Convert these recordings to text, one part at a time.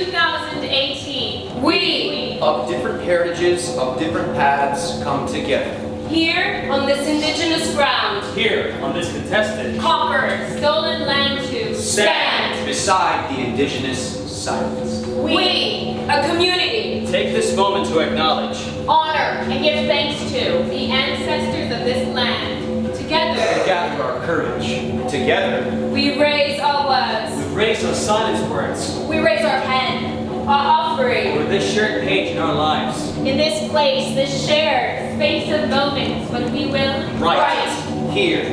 2018. We, of different heritages, of different paths, come together. here on this indigenous ground, Here, on this contested, conquered, Stolen land to stand. Beside the indigenous silence. We, a community, take this moment to acknowledge honor and give thanks to the ancestors of this land. Together, We gather our courage. Together, we raise our words, we raise our silence words we raise our pen. our offering, over this shared page in our lives. In this place, this shared space of moments when we will Right. here,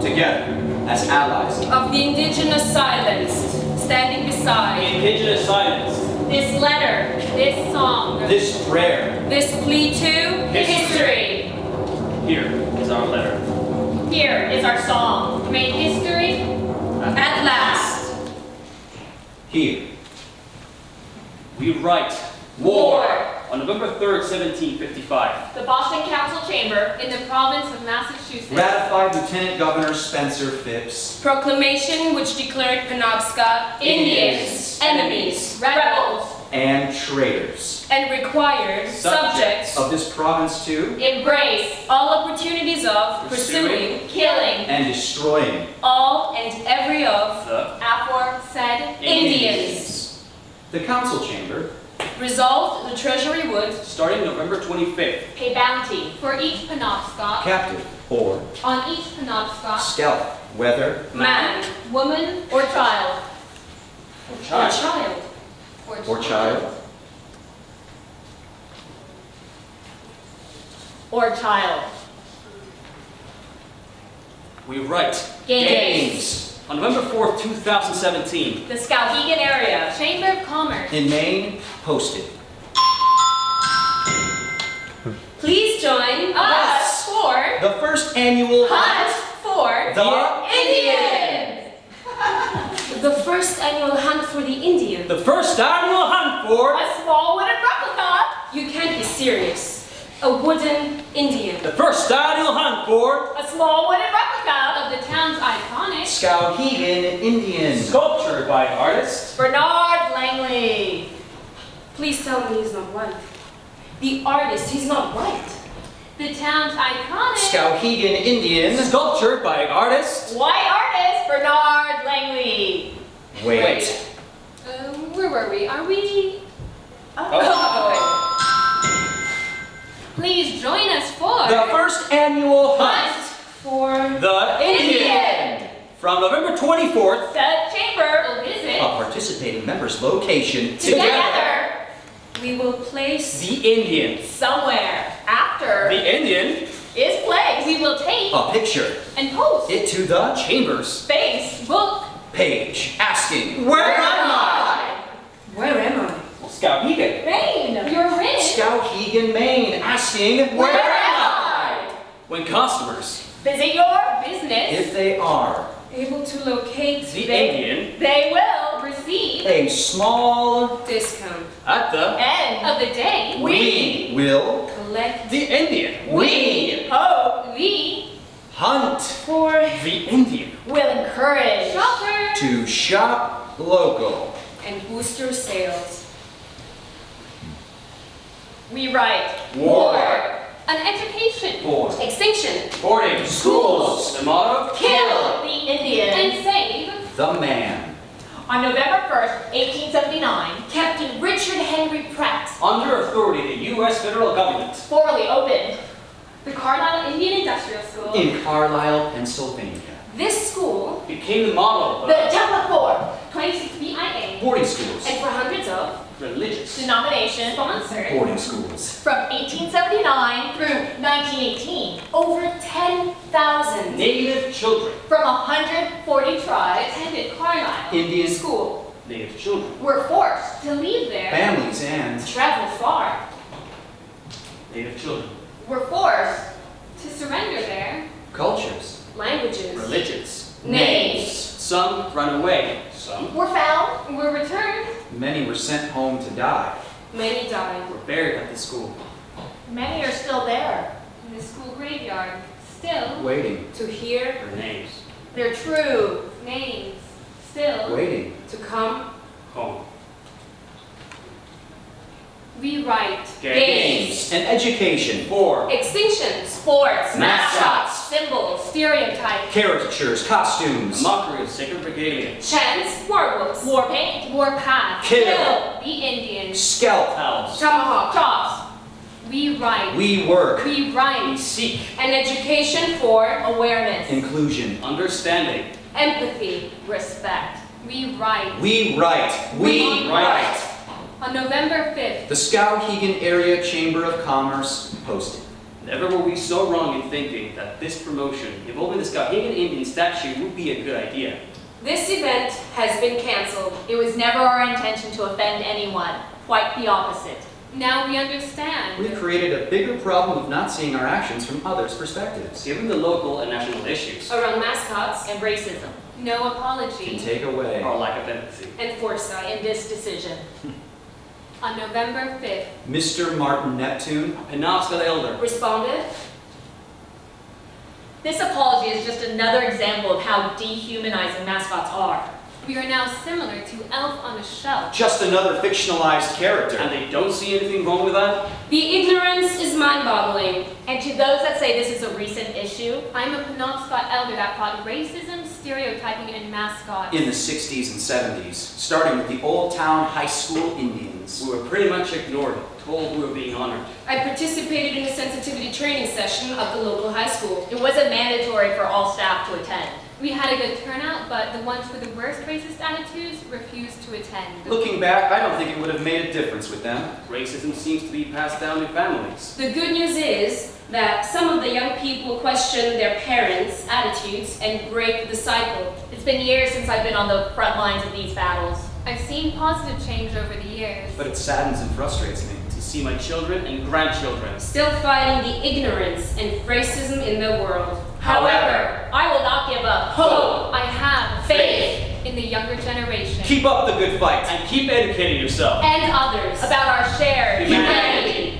together, as allies. of the indigenous silence, standing The beside indigenous silence. This letter, this song, This prayer, this plea to history. Here is our letter. Here is our song. Made history At last, here. We write war. on November 3rd, 1755. The Boston Council Chamber in the province of Massachusetts. Ratified Lieutenant Governor Spencer Phipps. Proclamation which declared Penobscot Indians, enemies, rebels, And traitors and required subjects of this province to embrace, all opportunities of pursuing killing, and destroying all and every of The aforesaid Indians. the council chamber. Resolved the Treasury would starting November 25th. pay bounty for each Penobscot, Captive or on each Penobscot, scout, whether man woman or child, or child. or child, or child. We write Games. on November 4th, 2017. The Skowhegan Area Chamber of Commerce. in Maine, posted. Please join Us for The first annual hunt for The Indians. the first annual hunt for the Indian. The first annual hunt for A small wooden replica. You can't be serious. A wooden Indian. the first annual hunt for A small wooden replica of the town's iconic Skowhegan Indian. sculpture by artist Bernard Langley. Please tell me he's not white. The artist, he's not white. The town's iconic Skowhegan Indian. sculpture by artist. white artist Bernard Langley. Wait. Where were we? Are we? Oh. Please join us for The first annual hunt hunt. For The Indian. From November 24th. The chamber will visit A participating member's location. together we will place The Indian. somewhere after The Indian. is placed. We will take A picture. and post It to the Chambers. Facebook. page asking, Where am I? where am I? Well, Skowhegan. Maine, you're in. Skowhegan, Maine, asking, Where am I? When customers. Visit your business. if they are Able to locate The Indian. They will receive a small, discount. At the end of the day. we will Collect The Indian. We hope we hunt for The Indian. will encourage shoppers to shop local. and boost your sales. We write War. an education, For Extinction. Boarding. Schools. The motto. kill the Indian, and save. the man. On November 1st, 1879, Captain Richard Henry Pratt. Under authority of the U.S. federal government. formally opened the Carlisle Indian Industrial School, In Carlisle, Pennsylvania. This school, Became the model the of Temple Corps, 26 BIA, Boarding schools. and for hundreds of religious. denominations sponsored. Boarding schools. From 1879 through 1918, over 10,000 Native children. from 140 tribes attended Carlisle Indian School, Native children. were forced to leave there, families and travel far, Native children. were forced to surrender their cultures. languages, Religions. names, Some run away. Some were found and were returned. Many were sent home to die. many died. were buried at the school. Many are still there in the school graveyard, still Waiting, To hear, Their names. their true names, still waiting. to come, Home. Rewrite. Games and education. 4. Extinction. Sports. Mascots. Symbols. Stereotypes. Caricatures, A costumes. mockery of sacred regalia. Chants. War books. War paint. War path. Kill. The Indians. Scalp. Pals. Tomahawk. Chops. Rewrite. We work. We Rewrite. seek. An education for Awareness. Inclusion. Understanding. empathy. Respect. Rewrite. We write. We write. On November 5th, The Skowhegan Area Chamber of Commerce posted. Never were we so wrong in thinking that this promotion involving the Skowhegan Indian statue would be a good idea. This event has been cancelled. It was never our intention to offend anyone. Quite the opposite. now we understand. We created a bigger problem of not seeing our actions from others' perspectives. Given the local and national issues, Around mascots And racism No Can apology. take away. our lack of empathy. and foresight. in this decision. On November 5th, Mr. Martin Neptune. Penobscot Elder. Responded. This apology is just another example of how dehumanizing mascots are. we are now similar to Elf on a Shelf. Just another fictionalized character. And they don't see anything wrong with that? The ignorance is mind-boggling. And to those that say this is a recent issue, I'm a Penobscot elder that fought racism, stereotyping, and mascots. In the 60s and 70s, starting with the Old Town High School Indians. We were pretty much ignored, told we were being honored. I participated in a sensitivity training session at the local high school. it wasn't mandatory for all staff to attend. We had a good turnout, but the ones with the worst racist attitudes refused to attend. Looking back, I don't think it would have made a difference with them. Racism seems to be passed down in families. The good news is that some of the young people question their parents' attitudes and break the cycle. It's been years since I've been on the front lines of these battles. I've seen positive change over the years. But it saddens and frustrates me. To see my children and grandchildren. Still fighting the ignorance and racism in the world. However, I will not give up hope. I have Faith. in the younger generation. Keep up the good fight. And keep educating yourself. And others. About our shared Humanity.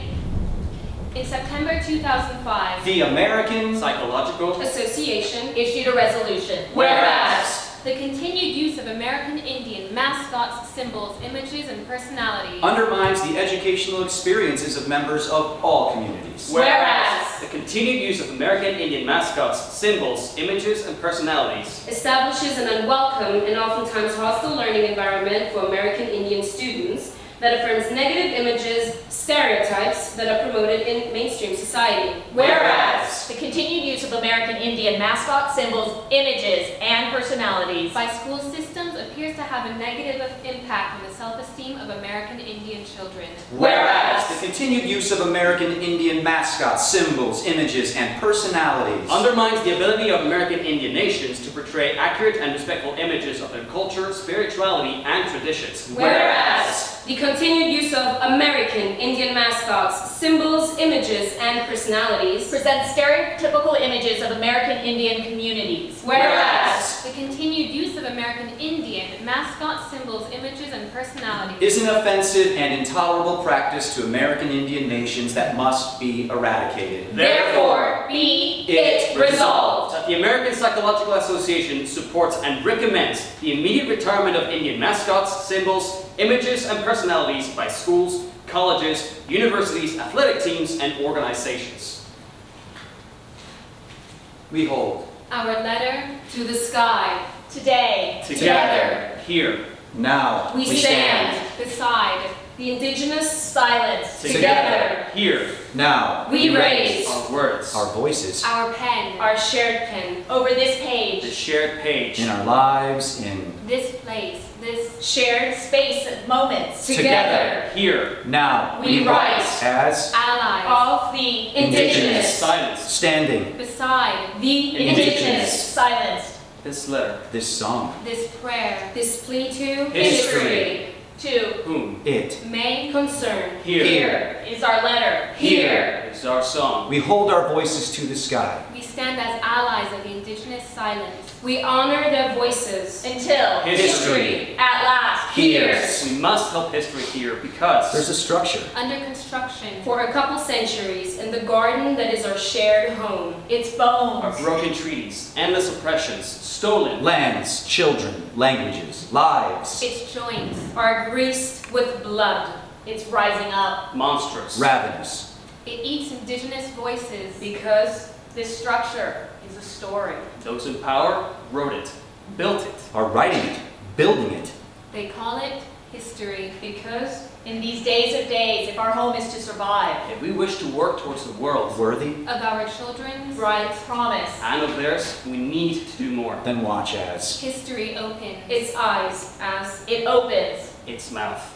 In September 2005, The American Psychological. Association. issued a resolution. Whereas the continued use of American Indian mascots, symbols, images, and personalities. undermines the educational experiences of members of all communities. Whereas The continued use of American Indian mascots, symbols, images, and personalities. establishes an unwelcome and oftentimes hostile learning environment for American Indian students that affirms negative images, stereotypes that are promoted in mainstream society. Whereas the continued use of American Indian mascots, symbols, images, and personalities by school systems appears to have a negative impact on the self-esteem of American Indian children. Whereas the continued use of American Indian mascots, symbols, images, and personalities Undermines the ability of American Indian nations to portray accurate and respectful images of their culture, spirituality, and traditions. Whereas the continued use of American Indian mascots, symbols, images, and personalities. presents stereotypical images of American Indian communities. Whereas The continued use of American Indian mascots, symbols, images, and personalities. is an offensive and intolerable practice to American Indian nations that must be eradicated. therefore be it resolved. That the American Psychological Association supports and recommends the immediate retirement of Indian mascots, symbols, images, and personalities by schools, colleges, universities, athletic teams, and organizations. We hold. Our letter To the sky, Today, Together, here, Now we stand. beside The indigenous silence, together. here, Now We raise our words, our voices our pen, our shared pen. over this the page, shared page, in our lives, in this place, this Shared space, moments, together. here, now We rise. as allies, of the Indigenous. silence. standing beside The indigenous, silenced, This letter, this song. this prayer, This plea to History. to whom, It. may concern. here, is our letter. Here. is our song. We hold our voices to the sky. we stand as allies of the indigenous silence. We honor their voices. Until, History. at last, Hears. We must help history here because There's a structure. Under construction, For a couple centuries in the garden that is our shared home. its our bones, broken treaties, endless oppressions, stolen, Lands, children, languages, lives. its joints, Are greased with blood. It's rising up. Monstrous. Ravenous. It eats indigenous voices. Because this structure is a story. Those in power wrote it, built it. Are writing it, building it. They call it history. Because in these days of days, if our home is to survive, If we wish to work towards the world Worthy? Of our children's bright promise, and of theirs, we need to do more. Then watch as. history opens. its eyes as it opens. Its mouth.